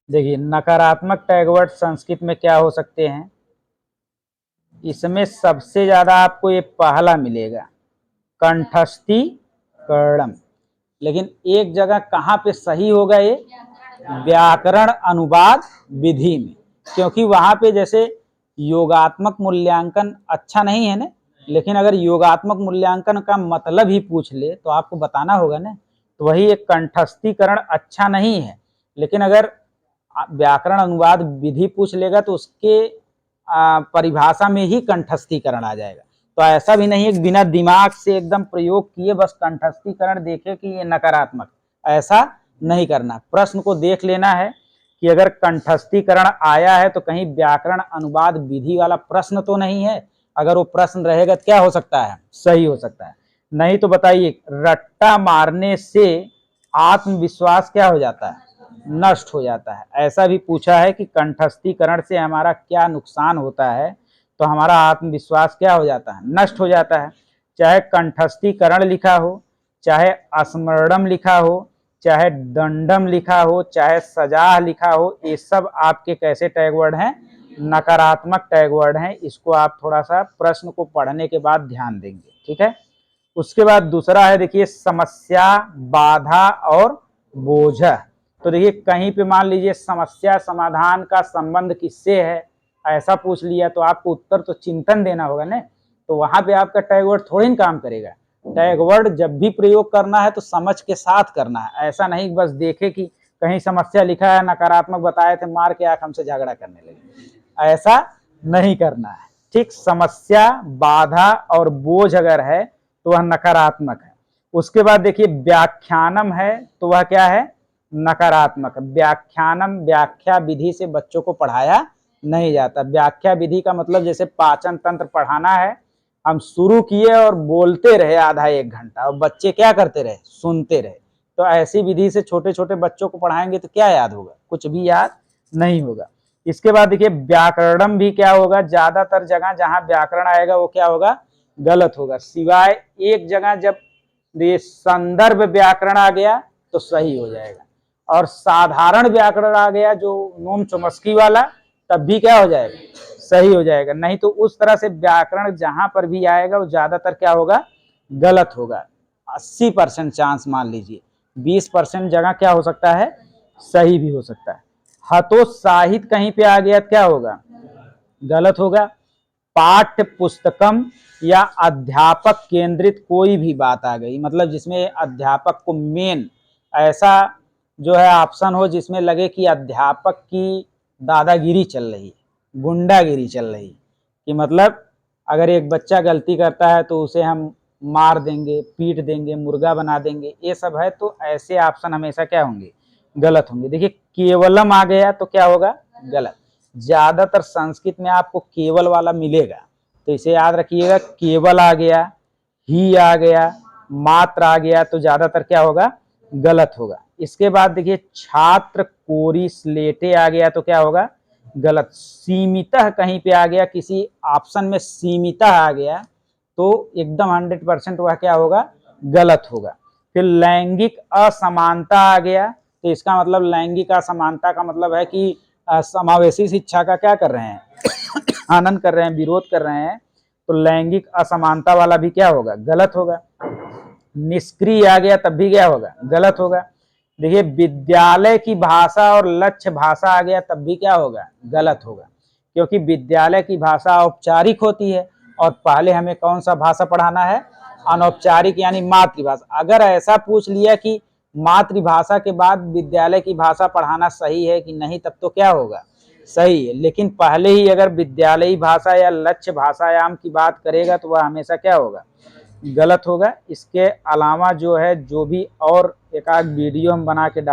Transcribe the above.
देखिए नकारात्मक टैगवर्ड संस्कृत में क्या हो सकते हैं, इसमें सबसे ज्यादा आपको ये पहला मिलेगा, कंठस्थीकरणम। लेकिन एक जगह कहाँ पे सही होगा ये, व्याकरण अनुवाद विधि में, क्योंकि वहां पे जैसे योगात्मक मूल्यांकन अच्छा नहीं है ना, लेकिन अगर योगात्मक मूल्यांकन का मतलब ही पूछ ले तो आपको बताना होगा ना, तो वही एक कंठस्थीकरण अच्छा नहीं है। लेकिन अगर व्याकरण अनुवाद विधि पूछ लेगा तो उसके परिभाषा में ही कंठस्थीकरण आ जाएगा। तो ऐसा भी नहीं है बिना दिमाग से एकदम प्रयोग किए बस कंठस्थीकरण देखे कि ये नकारात्मक, ऐसा नहीं करना। प्रश्न को देख लेना है कि अगर कंठस्थीकरण आया है तो कहीं व्याकरण अनुवाद विधि वाला प्रश्न तो नहीं है। अगर वो प्रश्न रहेगा तो क्या हो सकता है, सही हो सकता है। नहीं तो बताइए, रट्टा मारने से आत्मविश्वास क्या हो जाता है, नष्ट हो जाता है। ऐसा भी पूछा है कि कंठस्थीकरण से हमारा क्या नुकसान होता है, तो हमारा आत्मविश्वास क्या हो जाता है, नष्ट हो जाता है। चाहे कंठस्थीकरण लिखा हो, चाहे स्मरणम लिखा हो, चाहे दंडम लिखा हो, चाहे सजाह लिखा हो, ये सब आपके कैसे टैगवर्ड हैं, नकारात्मक टैगवर्ड हैं। इसको आप थोड़ा सा प्रश्न को पढ़ने के बाद ध्यान देंगे, ठीक है। उसके बाद दूसरा है, देखिए समस्या, बाधा और बोझ। तो देखिए कहीं पे मान लीजिए समस्या समाधान का संबंध किससे है, ऐसा पूछ लिया तो आपको उत्तर तो चिंतन देना होगा ना, तो वहां पे आपका टैगवर्ड थोड़ी ना काम करेगा। टैगवर्ड जब भी प्रयोग करना है तो समझ के साथ करना है, ऐसा नहीं बस देखे कि कहीं समस्या लिखा है नकारात्मक बताए थे मार के आंख हमसे झगड़ा करने लगे, ऐसा नहीं करना है, ठीक। समस्या, बाधा और बोझ अगर है तो वह नकारात्मक है। उसके बाद देखिए व्याख्यानम है तो वह क्या है, नकारात्मक। व्याख्यानम, व्याख्या विधि से बच्चों को पढ़ाया नहीं जाता। व्याख्या विधि का मतलब जैसे पाचन तंत्र पढ़ाना है, हम शुरू किए और बोलते रहे आधा एक घंटा और बच्चे क्या करते रहे, सुनते रहे। तो ऐसी विधि से छोटे छोटे बच्चों को पढ़ाएंगे तो क्या याद होगा, कुछ भी याद नहीं होगा। इसके बाद देखिए व्याकरणम भी क्या होगा, ज्यादातर जगह जहां व्याकरण आएगा वो क्या होगा, गलत होगा। सिवाय एक जगह जब ये संदर्भ व्याकरण आ गया तो सही हो जाएगा, और साधारण व्याकरण आ गया जो नोम चोमस्की वाला, तब भी क्या हो जाएगा, सही हो जाएगा। नहीं तो उस तरह से व्याकरण जहां पर भी आएगा वो ज्यादातर क्या होगा, गलत होगा। 80% चांस मान लीजिए, 20% जगह क्या हो सकता है, सही भी हो सकता है। हतोत्साहित कहीं पे आ गया क्या होगा, गलत होगा। पाठ्य पुस्तकम या अध्यापक केंद्रित कोई भी बात आ गई, मतलब जिसमें अध्यापक को मेन, ऐसा जो है ऑप्शन हो जिसमें लगे कि अध्यापक की दादागिरी चल रही, गुंडागिरी चल रही, कि मतलब अगर एक बच्चा गलती करता है तो उसे हम मार देंगे, पीट देंगे, मुर्गा बना देंगे, ये सब है, तो ऐसे ऑप्शन हमेशा क्या होंगे, गलत होंगे। देखिए केवलम आ गया तो क्या होगा, गलत। ज्यादातर संस्कृत में आपको केवल वाला मिलेगा, तो इसे याद रखिएगा, केवल आ गया, ही आ गया, मात्र आ गया तो ज्यादातर क्या होगा, गलत होगा। इसके बाद देखिए छात्र कोरी स्लेटे आ गया तो क्या होगा, गलत। सीमित कहीं पे आ गया, किसी ऑप्शन में सीमित आ गया तो एकदम 100% वह क्या होगा, गलत होगा। फिर लैंगिक असमानता आ गया तो इसका मतलब लैंगिक असमानता का मतलब है कि समावेशी शिक्षा का क्या कर रहे हैं, आनंद कर रहे हैं, विरोध कर रहे हैं, तो लैंगिक असमानता वाला भी क्या होगा, गलत होगा। निष्क्रिय आ गया तब भी क्या होगा, गलत होगा। देखिए विद्यालय की भाषा और लक्ष्य भाषा आ गया तब भी क्या होगा, गलत होगा, क्योंकि विद्यालय की भाषा औपचारिक होती है और पहले हमें कौन सा भाषा पढ़ाना है, अनौपचारिक यानी मातृभाषा। अगर ऐसा पूछ लिया कि मातृभाषा के बाद विद्यालय की भाषा पढ़ाना सही है कि नहीं, तब तो क्या होगा, सही है। लेकिन पहले ही अगर विद्यालयी भाषा या लक्ष्य भाषायाम की बात करेगा तो वह हमेशा क्या होगा, गलत होगा। इसके अलावा जो है, जो भी और एक आध वीडियो हम बना के